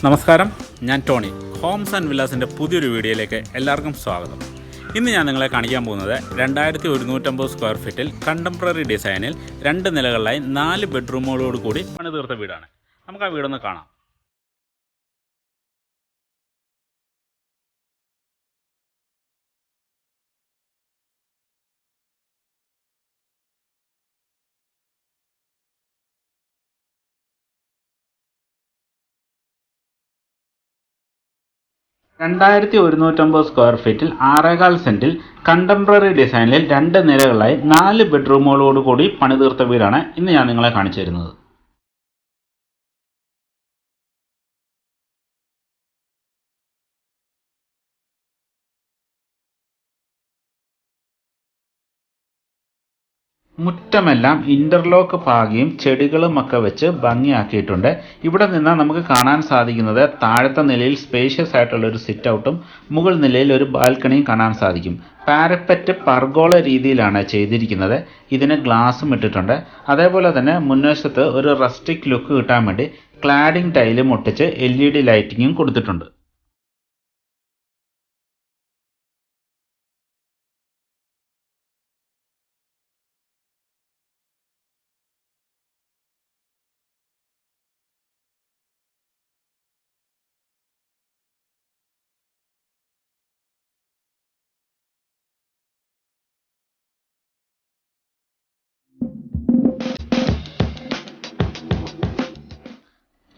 നമസ്കാരം, ഞാൻ Tony. Holmes and വില്ലാസിൻ്റെ പുതിയൊരു വീഡിയോയിലേക്ക് എല്ലാവർക്കും സ്വാഗതം. ഇന്ന് ഞാൻ നിങ്ങളെ കാണിക്കാൻ പോകുന്നത് 2150 സ്ക്വയർ ഫീറ്റിൽ കണ്ടംപററി ഡിസൈനിൽ 2 നിലകളിലായി 4 ബെഡ്റൂമുകളോട് കൂടി പണിതീർത്ത വീടാണ്. നമുക്ക് ആ വീടൊന്ന് കാണാം. രണ്ടായിരത്തി ഒരുന്നൂറ്റമ്പത് സ്ക്വയർ ഫീറ്റിൽ 6.25 സെൻറ്റിൽ കണ്ടംപററി ഡിസൈനിൽ 2 നിലകളിലായി 4 ബെഡ്റൂമുകളോട് കൂടി പണിതീർത്ത വീടാണ് ഇന്ന് ഞാൻ നിങ്ങളെ കാണിച്ചു തരുന്നത്. മുറ്റമെല്ലാം ഇന്റർലോക്ക് പാകിയും ചെടികളും ഒക്കെ വെച്ച് ഭംഗിയാക്കിയിട്ടുണ്ട്. ഇവിടെ നിന്ന് നമുക്ക് കാണാൻ സാധിക്കുന്നത് താഴത്തെ നിലയിൽ സ്പേഷ്യസ് ആയിട്ടുള്ള ഒരു സിറ്റ് ഔട്ടും മുകൾ നിലയിൽ ഒരു ബാൽക്കണിയും കാണാൻ സാധിക്കും. പാരപ്പറ്റ് പർഗോള രീതിയിലാണ് ചെയ്തിരിക്കുന്നത്. ഇതിന് ഗ്ലാസും ഇട്ടിട്ടുണ്ട്. അതേപോലെ തന്നെ മുൻവശത്ത് ഒരു റസ്റ്റിക് ലുക്ക് കിട്ടാൻ വേണ്ടി ക്ലാഡിംഗ് ടൈലും ഒട്ടിച്ച് LED ലൈറ്റിങ്ങും കൊടുത്തിട്ടുണ്ട്.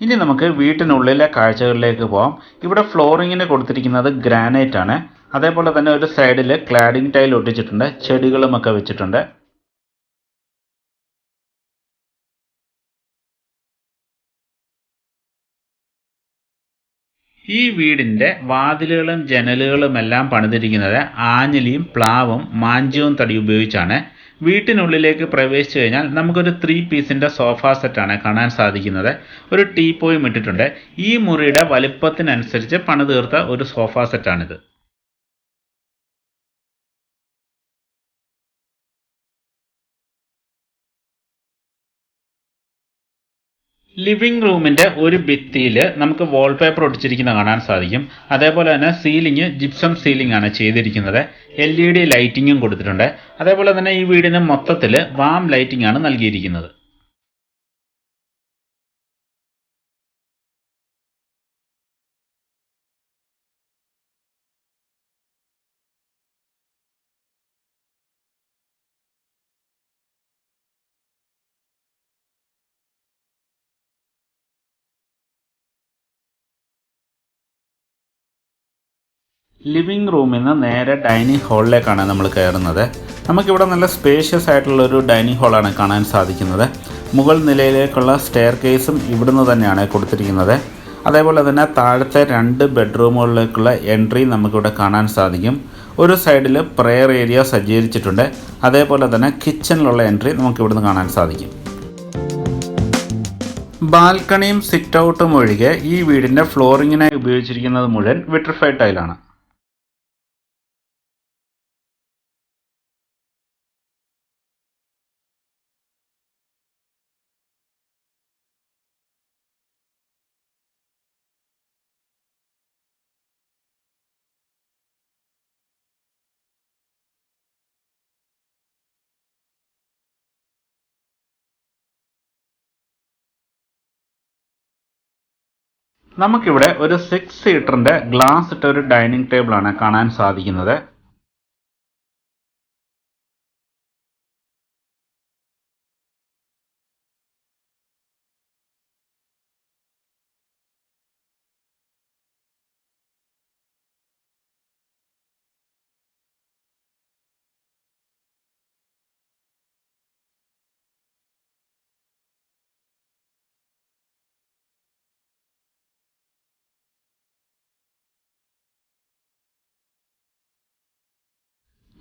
ഇനി നമുക്ക് വീട്ടിനുള്ളിലെ കാഴ്ചകളിലേക്ക് പോകാം. ഇവിടെ ഫ്ലോറിങ്ങിന് കൊടുത്തിരിക്കുന്നത് ഗ്രാനൈറ്റ് ആണ്. അതേപോലെ തന്നെ ഒരു സൈഡിൽ ക്ലാഡിംഗ് ടൈൽ ഒട്ടിച്ചിട്ടുണ്ട്, ചെടികളുമൊക്കെ വെച്ചിട്ടുണ്ട്. ഈ വീടിൻ്റെ വാതിലുകളും ജനലുകളും എല്ലാം പണിതിരിക്കുന്നത് ആഞ്ഞിലിയും പ്ലാവും മാഞ്ചിയവും തടി ഉപയോഗിച്ചാണ്. വീട്ടിനുള്ളിലേക്ക് പ്രവേശിച്ചു കഴിഞ്ഞാൽ നമുക്കൊരു 3 പീസിൻ്റെ സോഫ സെറ്റാണ് കാണാൻ സാധിക്കുന്നത്. ഒരു ടീപ്പോയും ഇട്ടിട്ടുണ്ട്. ഈ മുറിയുടെ വലിപ്പത്തിനനുസരിച്ച് പണിതീർത്ത ഒരു സോഫ സെറ്റാണിത്. ലിവിംഗ് റൂമിൻ്റെ ഒരു ഭിത്തിയിൽ നമുക്ക് വാൾപേപ്പർ ഒട്ടിച്ചിരിക്കുന്നത് കാണാൻ സാധിക്കും. അതേപോലെ തന്നെ സീലിംഗ് ജിപ്സം സീലിംഗ് ആണ് ചെയ്തിരിക്കുന്നത്. LED ലൈറ്റിങ്ങും കൊടുത്തിട്ടുണ്ട്. അതേപോലെ തന്നെ ഈ വീടിന് മൊത്തത്തിൽ വാം ലൈറ്റിംഗ് ആണ് നൽകിയിരിക്കുന്നത്. ലിവിംഗ് റൂമിൽ നിന്ന് നേരെ ഡൈനിങ് ഹാളിലേക്കാണ് നമ്മൾ കയറുന്നത്. നമുക്കിവിടെ നല്ല സ്പേഷ്യസ് ആയിട്ടുള്ള ഒരു ഡൈനിങ് ഹാളാണ് കാണാൻ സാധിക്കുന്നത്. മുകൾ നിലയിലേക്കുള്ള സ്റ്റെയർ കേസും ഇവിടുന്ന് തന്നെയാണ് കൊടുത്തിരിക്കുന്നത്. അതേപോലെ തന്നെ താഴത്തെ 2 ബെഡ്റൂമുകളിലേക്കുള്ള എൻട്രി നമുക്കിവിടെ കാണാൻ സാധിക്കും. ഒരു സൈഡിൽ പ്രെയർ ഏരിയ സജ്ജീകരിച്ചിട്ടുണ്ട്. അതേപോലെ തന്നെ കിച്ചണിലുള്ള എൻട്രി നമുക്കിവിടുന്ന് കാണാൻ സാധിക്കും. ബാൽക്കണിയും സിറ്റ് ഔട്ടും ഒഴികെ ഈ വീടിൻ്റെ ഫ്ലോറിങ്ങിനായി ഉപയോഗിച്ചിരിക്കുന്നത് മുഴുവൻ വിട്രിഫൈഡ് ടൈലാണ്. നമുക്കിവിടെ ഒരു 6 സീറ്ററിൻ്റെ ഗ്ലാസ് ഇട്ട ഒരു ഡൈനിങ് ടേബിളാണ് കാണാൻ സാധിക്കുന്നത്.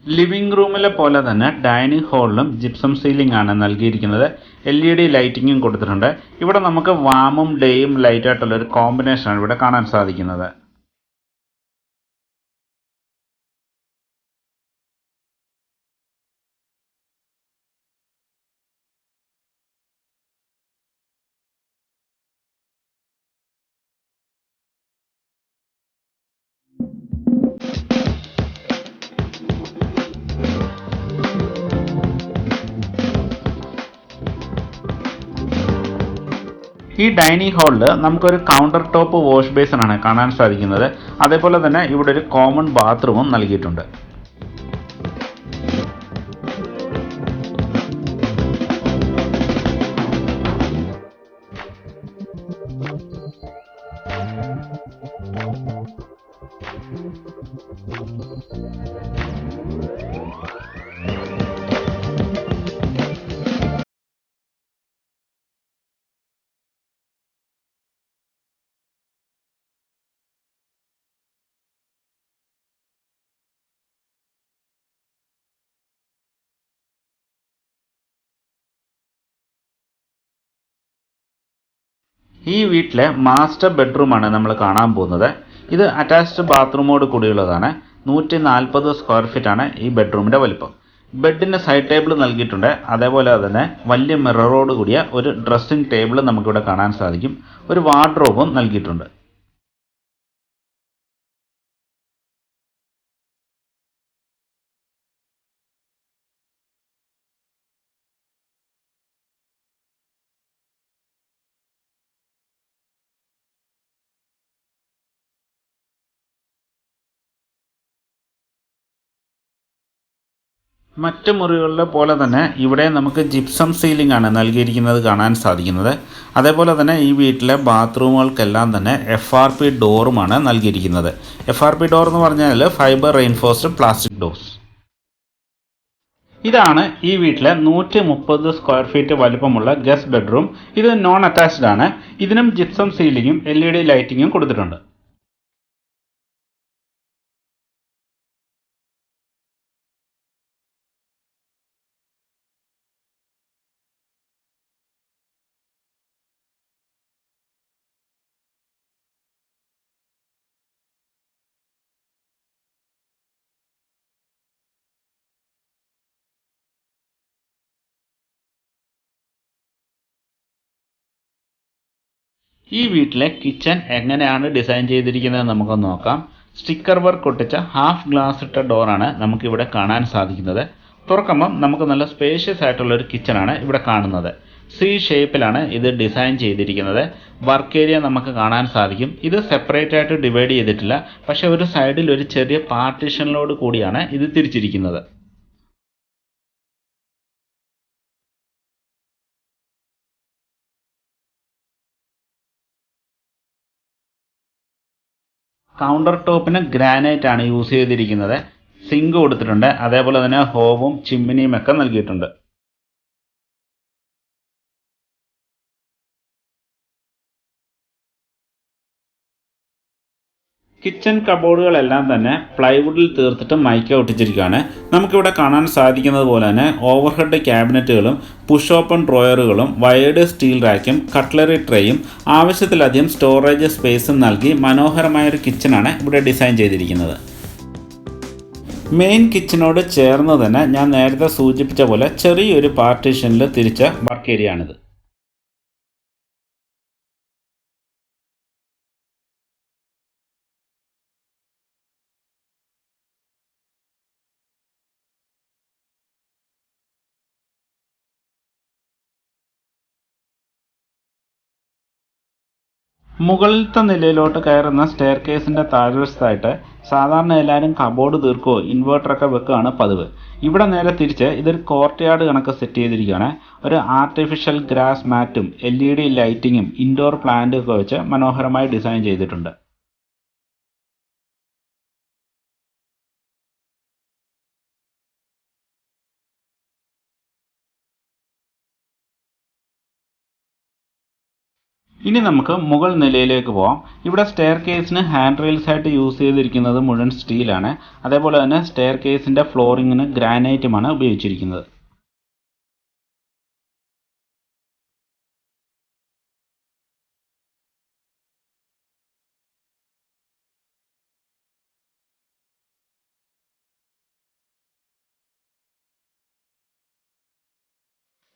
ലിവിംഗ് റൂമിലെ പോലെ തന്നെ ഡൈനിങ് ഹാളിലും ജിപ്സം സീലിംഗ് ആണ് നൽകിയിരിക്കുന്നത്. LED ലൈറ്റിങ്ങും കൊടുത്തിട്ടുണ്ട്. ഇവിടെ നമുക്ക് വാമും ഡേയും ലൈറ്റായിട്ടുള്ള ഒരു കോമ്പിനേഷനാണ് ഇവിടെ കാണാൻ സാധിക്കുന്നത്. ഈ ഡൈനിങ് ഹാളിൽ നമുക്കൊരു കൗണ്ടർ ടോപ്പ് വാഷ് ബേസിനാണ് കാണാൻ സാധിക്കുന്നത്. അതേപോലെ തന്നെ ഇവിടെ ഒരു കോമൺ ബാത്റൂമും നൽകിയിട്ടുണ്ട്. ഈ വീട്ടിലെ മാസ്റ്റർ ബെഡ്റൂമാണ് നമ്മൾ കാണാൻ പോകുന്നത്. ഇത് അറ്റാച്ച്ഡ് ബാത്റൂമോട് കൂടിയുള്ളതാണ്. 140 സ്ക്വയർ ഫീറ്റ് ആണ് ഈ ബെഡ്റൂമിൻ്റെ വലിപ്പം. ബെഡിന് സൈഡ് ടേബിൾ നൽകിയിട്ടുണ്ട്. അതേപോലെ തന്നെ വലിയ മിററോട് കൂടിയ ഒരു ഡ്രസ്സിംഗ് ടേബിൾ നമുക്കിവിടെ കാണാൻ സാധിക്കും. ഒരു വാർഡ്രോബും നൽകിയിട്ടുണ്ട്. മറ്റ് മുറികളിലെ പോലെ തന്നെ ഇവിടെ നമുക്ക് ജിപ്സം സീലിംഗ് ആണ് നൽകിയിരിക്കുന്നത് കാണാൻ സാധിക്കുന്നത്. അതേപോലെ തന്നെ ഈ വീട്ടിലെ ബാത്റൂമുകൾക്കെല്ലാം തന്നെ FRP ഡോറുമാണ് നൽകിയിരിക്കുന്നത്. FRP ഡോർ എന്ന് പറഞ്ഞാൽ ഫൈബർ റെയിൻഫോഴ്സ്ഡ് പ്ലാസ്റ്റിക് ഡോർസ്. ഇതാണ് ഈ വീട്ടിലെ 130 സ്ക്വയർ ഫീറ്റ് വലിപ്പമുള്ള ഗസ്റ്റ് ബെഡ്റൂം. ഇത് നോൺ അറ്റാച്ച്ഡ് ആണ്. ഇതിനും ജിപ്സം സീലിംഗും LED ലൈറ്റിങ്ങും കൊടുത്തിട്ടുണ്ട്. ഈ വീട്ടിലെ കിച്ചൺ എങ്ങനെയാണ് ഡിസൈൻ ചെയ്തിരിക്കുന്നത് നമുക്ക് നോക്കാം. സ്റ്റിക്കർ വർക്ക് ഒട്ടിച്ച ഹാഫ് ഗ്ലാസ് ഇട്ട ഡോറാണ് നമുക്കിവിടെ കാണാൻ സാധിക്കുന്നത്. തുറക്കുമ്പം നമുക്ക് നല്ല സ്പേഷ്യസ് ആയിട്ടുള്ള ഒരു കിച്ചണാണ് ഇവിടെ കാണുന്നത്. C ഷേപ്പിലാണ് ഇത് ഡിസൈൻ ചെയ്തിരിക്കുന്നത്. വർക്ക് ഏരിയ നമുക്ക് കാണാൻ സാധിക്കും. ഇത് സെപ്പറേറ്റ് ആയിട്ട് ഡിവൈഡ് ചെയ്തിട്ടില്ല, പക്ഷെ ഒരു സൈഡിൽ ഒരു ചെറിയ പാർട്ടീഷനിലോട് കൂടിയാണ് ഇത് തിരിച്ചിരിക്കുന്നത്. കൗണ്ടർ ടോപ്പിന് ഗ്രാനൈറ്റ് ആണ് യൂസ് ചെയ്തിരിക്കുന്നത്. സിങ്ക് കൊടുത്തിട്ടുണ്ട്. അതേപോലെ തന്നെ ഹോവും ചിമ്മിനിയും ഒക്കെ നൽകിയിട്ടുണ്ട്. കിച്ചൺ കബോർഡുകളെല്ലാം തന്നെ പ്ലൈവുഡിൽ തീർത്തിട്ട് മൈക്ക ഒട്ടിച്ചിരിക്കുകയാണ്. നമുക്കിവിടെ കാണാൻ സാധിക്കുന്നത് പോലെ തന്നെ ഓവർഹെഡ് ക്യാബിനറ്റുകളും പുഷ് ഓപ്പൺ ഡ്രോയറുകളും വയേർഡ് സ്റ്റീൽ റാക്കും കട്ട്ലറി ട്രേയും ആവശ്യത്തിലധികം സ്റ്റോറേജ് സ്പേസും നൽകി മനോഹരമായൊരു കിച്ചണാണ് ഇവിടെ ഡിസൈൻ ചെയ്തിരിക്കുന്നത്. മെയിൻ കിച്ചനോട് ചേർന്ന് തന്നെ ഞാൻ നേരത്തെ സൂചിപ്പിച്ച പോലെ ചെറിയൊരു പാർട്ടീഷനിൽ തിരിച്ച വർക്ക് ഏരിയ ആണിത്. മുകളിലത്തെ നിലയിലോട്ട് കയറുന്ന സ്റ്റെയർ കേസിൻ്റെ താഴ്വശത്തായിട്ട് സാധാരണ എല്ലാവരും കബോർഡ് തീർക്കുകയോ ഇൻവേർട്ടറൊക്കെ വെക്കുകയാണ് പതിവ്. ഇവിടെ നേരെ തിരിച്ച് ഇതൊരു കോർട്ട് യാർഡ് കണക്ക് സെറ്റ് ചെയ്തിരിക്കുകയാണ്. ഒരു ആർട്ടിഫിഷ്യൽ ഗ്രാസ് മാറ്റും LED ലൈറ്റിങ്ങും ഇൻഡോർ പ്ലാന്റും ഒക്കെ വെച്ച് മനോഹരമായി ഡിസൈൻ ചെയ്തിട്ടുണ്ട്. ഇനി നമുക്ക് മുകൾ നിലയിലേക്ക് പോകാം. ഇവിടെ സ്റ്റെയർ കേസിന് ഹാൻഡ് റെയിൽസ് ആയിട്ട് യൂസ് ചെയ്തിരിക്കുന്നത് മുഴുവൻ സ്റ്റീലാണ്. അതേപോലെ തന്നെ സ്റ്റെയർ കേസിൻ്റെ ഫ്ലോറിങ്ങിന് ഗ്രാനൈറ്റുമാണ് ഉപയോഗിച്ചിരിക്കുന്നത്.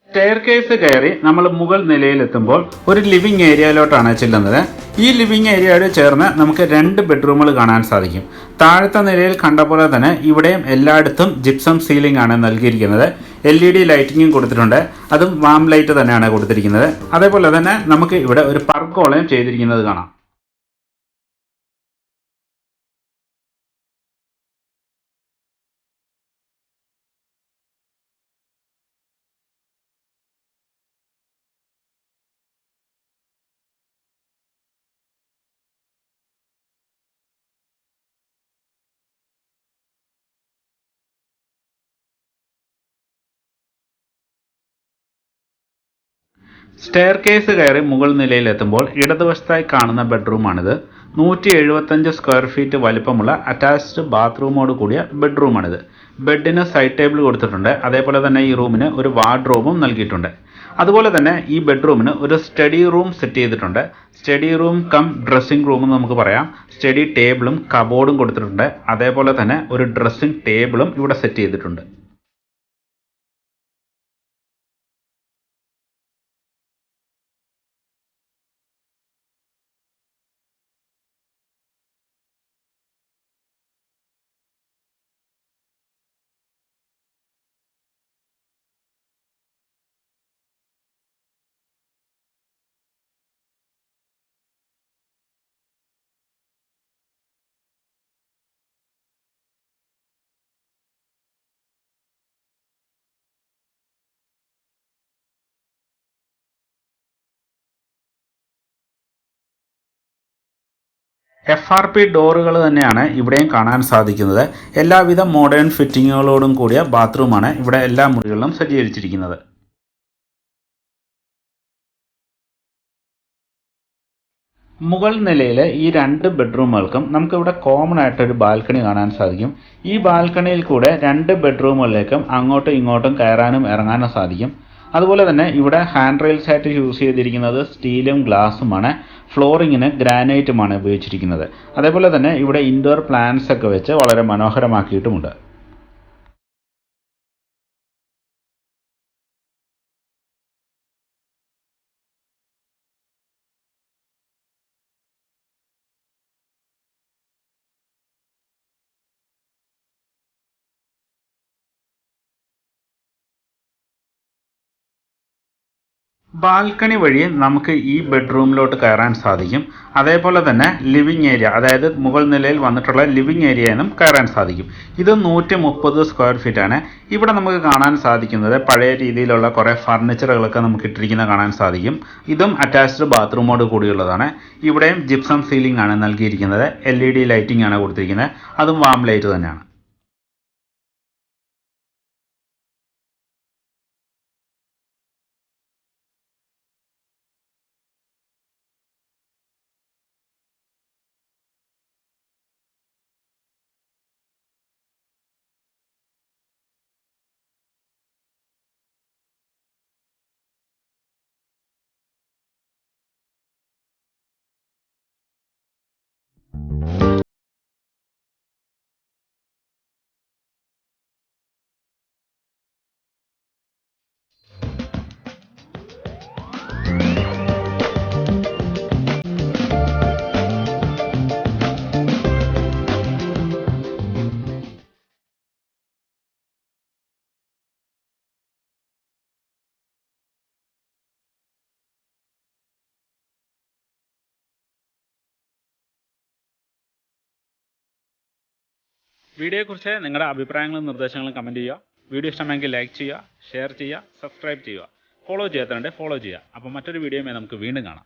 സ്റ്റെയർ കേസ് കയറി നമ്മൾ മുകൾ നിലയിലെത്തുമ്പോൾ ഒരു ലിവിംഗ് ഏരിയയിലോട്ടാണ് ചെല്ലുന്നത്. ഈ ലിവിംഗ് ഏരിയയോട് ചേർന്ന് നമുക്ക് 2 ബെഡ്റൂമുകൾ കാണാൻ സാധിക്കും. താഴത്തെ നിലയിൽ കണ്ട പോലെ തന്നെ ഇവിടെയും എല്ലായിടത്തും ജിപ്സം സീലിംഗ് ആണ് നൽകിയിരിക്കുന്നത്. LED ലൈറ്റിങ്ങും കൊടുത്തിട്ടുണ്ട്. അതും വാം ലൈറ്റ് തന്നെയാണ് കൊടുത്തിരിക്കുന്നത്. അതേപോലെ തന്നെ നമുക്ക് ഇവിടെ ഒരു പർഗോളയും ചെയ്തിരിക്കുന്നത് കാണാം. സ്റ്റെയർ കേസ് കയറി മുകൾ നിലയിലെത്തുമ്പോൾ ഇടതുവശത്തായി കാണുന്ന ബെഡ്റൂമാണിത്. 175 സ്ക്വയർ ഫീറ്റ് വലിപ്പമുള്ള അറ്റാച്ച്ഡ് ബാത്റൂമോട് കൂടിയ ബെഡ്റൂമാണിത്. ബെഡിന് സൈഡ് ടേബിൾ കൊടുത്തിട്ടുണ്ട്. അതേപോലെ തന്നെ ഈ റൂമിന് ഒരു വാർഡ്രോബും നൽകിയിട്ടുണ്ട്. അതുപോലെ തന്നെ ഈ ബെഡ്റൂമിന് ഒരു സ്റ്റഡി റൂം സെറ്റ് ചെയ്തിട്ടുണ്ട്. Study room cum dressing room എന്ന് നമുക്ക് പറയാം. സ്റ്റഡി ടേബിളും കബോർഡും കൊടുത്തിട്ടുണ്ട്. അതേപോലെ തന്നെ ഒരു ഡ്രസ്സിംഗ് ടേബിളും ഇവിടെ സെറ്റ് ചെയ്തിട്ടുണ്ട്. FRP ഡോറുകൾ തന്നെയാണ് ഇവിടെയും കാണാൻ സാധിക്കുന്നത്. എല്ലാവിധ മോഡേൺ ഫിറ്റിങ്ങുകളോടും കൂടിയ ബാത്റൂമാണ് ഇവിടെ എല്ലാ മുറികളിലും സജ്ജീകരിച്ചിരിക്കുന്നത്. മുകൾ നിലയിലെ ഈ 2 ബെഡ്റൂമുകൾക്കും നമുക്കിവിടെ കോമൺ ആയിട്ടൊരു ബാൽക്കണി കാണാൻ സാധിക്കും. ഈ ബാൽക്കണിയിൽ കൂടെ 2 ബെഡ്റൂമുകളിലേക്കും അങ്ങോട്ടും ഇങ്ങോട്ടും കയറാനും ഇറങ്ങാനും സാധിക്കും. അതുപോലെ തന്നെ ഇവിടെ ഹാൻഡ് റെയിൽസ് ആയിട്ട് യൂസ് ചെയ്തിരിക്കുന്നത് സ്റ്റീലും ഗ്ലാസുമാണ്. ഫ്ലോറിങ്ങിന് ഗ്രാനൈറ്റുമാണ് ഉപയോഗിച്ചിരിക്കുന്നത്. അതേപോലെ തന്നെ ഇവിടെ ഇൻഡോർ പ്ലാന്റ്സ് ഒക്കെ വെച്ച് വളരെ മനോഹരമാക്കിയിട്ടുമുണ്ട്. ബാൽക്കണി വഴി നമുക്ക് ഈ ബെഡ്റൂമിലോട്ട് കയറാൻ സാധിക്കും. അതേപോലെ തന്നെ ലിവിങ് ഏരിയ, അതായത് മുകൾ നിലയിൽ വന്നിട്ടുള്ള ലിവിങ് ഏരിയയിലും കയറാൻ സാധിക്കും. ഇത് 130 സ്ക്വയർ ഫീറ്റ് ആണ്. ഇവിടെ നമുക്ക് കാണാൻ സാധിക്കുന്നത് പഴയ രീതിയിലുള്ള കുറേ ഫർണിച്ചറുകളൊക്കെ നമുക്ക് ഇട്ടിരിക്കുന്നത് കാണാൻ സാധിക്കും. ഇതും അറ്റാച്ച്ഡ് ബാത്റൂമോട് കൂടിയുള്ളതാണ്. ഇവിടെയും ജിപ്സം സീലിംഗ് ആണ് നൽകിയിരിക്കുന്നത്. LED ലൈറ്റിംഗ് ആണ് കൊടുത്തിരിക്കുന്നത്. അതും വാം ലൈറ്റ് തന്നെയാണ്. വീഡിയോയെക്കുറിച്ച് നിങ്ങളുടെ അഭിപ്രായങ്ങളും നിർദ്ദേശങ്ങളും കമൻറ്റ് ചെയ്യുക. വീഡിയോ ഇഷ്ടമെങ്കിൽ ലൈക്ക് ചെയ്യുക, ഷെയർ ചെയ്യുക, സബ്സ്ക്രൈബ് ചെയ്യുക. ഫോളോ ചെയ്യാത്തതുകൊണ്ട് ഫോളോ ചെയ്യുക. അപ്പോൾ മറ്റൊരു വീഡിയോയുമായി നമുക്ക് വീണ്ടും കാണാം.